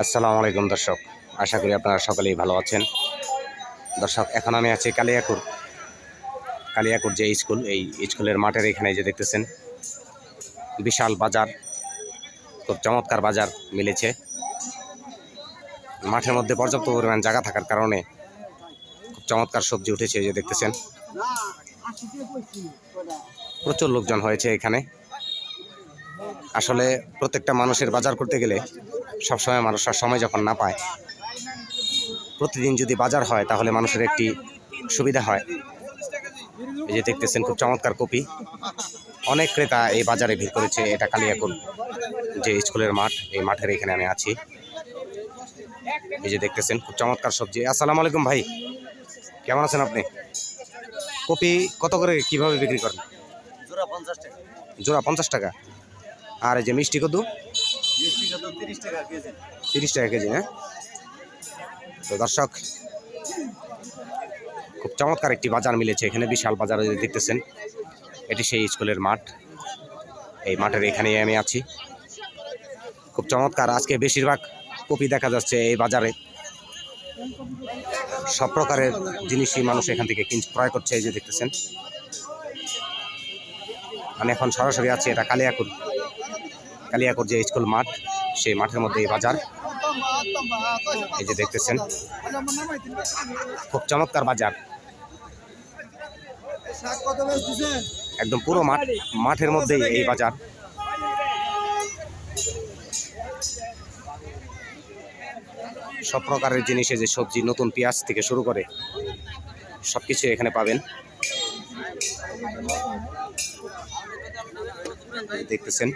আসসালামু আলাইকুম দর্শক, আশা করি আপনারা সকলেই ভালো আছেন। দর্শক, এখন আমি আছি কালিয়াকুর যে স্কুল, এই স্কুলের মাঠের এখানে যে দেখতেছেন বিশাল বাজার, খুব চমৎকার বাজার মিলেছে। মাঠের মধ্যে পর্যাপ্ত পরিমাণ জায়গা থাকার কারণে খুব চমৎকার সবজি উঠেছে। এই যে দেখতেছেন প্রচুর লোকজন হয়েছে এখানে। আসলে প্রত্যেকটা মানুষের বাজার করতে গেলে সবসময় মানুষের সময় যখন না পায়, প্রতিদিন যদি বাজার হয় তাহলে মানুষের একটি সুবিধা হয়। এই যে দেখতেছেন খুব চমৎকার কপি, অনেক ক্রেতা এই বাজারে ভিড় করেছে। এটা কালিয়াকুর যে স্কুলের মাঠ, এই মাঠের এখানে আমি আছি। এই যে দেখতেছেন খুব চমৎকার সবজি। আসসালামু আলাইকুম ভাই, কেমন আছেন আপনি? কপি কত করে কিভাবে বিক্রি করেন? জোড়া 50 টাকা। জোড়া 50 টাকা। আর এই যে মিষ্টি কদু? মিষ্টি কদু 30 টাকা কেজি। 30 টাকা কেজি, হ্যাঁ। তো দর্শক, খুব চমৎকার একটি বাজার মিলেছে এখানে, বিশাল বাজার দেখতেছেন। এটি সেই স্কুলের মাঠ, এই মাঠের এখানেই আমি আছি। খুব চমৎকার, আজকে বেশিরভাগ কপি দেখা যাচ্ছে এই বাজারে। সব প্রকারের জিনিসই মানুষ এখান থেকে ক্রয় করছে। এই যে দেখতেছেন, আমি এখন সরাসরি আছি এটা কালিয়াকুর যে স্কুল মাঠ, সেই মাঠের মধ্যে এই বাজার। এই যে দেখতেছেন খুব চমৎকার বাজার, একদম পুরো মাঠের মধ্যেই এই বাজার। সব প্রকারের জিনিসে যে সবজি, নতুন পেঁয়াজ থেকে শুরু করে সবকিছু এখানে পাবেন। দেখতেছেন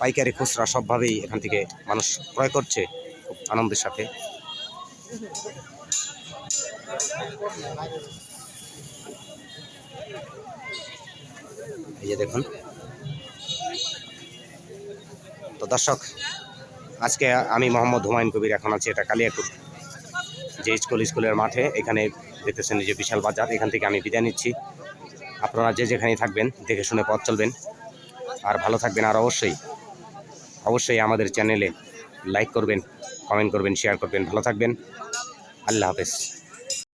পাইকারি খুচরা সবভাবেই এখান থেকে মানুষ ক্রয় করছে খুব আনন্দের সাথে। এই যে দেখুন। তো দর্শক, আজকে আমি মোহাম্মদ হুমায়ুন কবির এখন আছি এটা কালিয়াকুর যে স্কুলের মাঠে। এখানে দেখতেছেন যে বিশাল বাজার, এখান থেকে আমি বিদায় নিচ্ছি। আপনারা যে যেখানেই থাকবেন দেখে শুনে পথ চলবেন, আর ভালো থাকবেন। আর অবশ্যই আমাদের চ্যানেলে লাইক করবেন, কমেন্ট করবেন, শেয়ার করবেন। ভালো থাকবেন। আল্লাহ হাফেজ।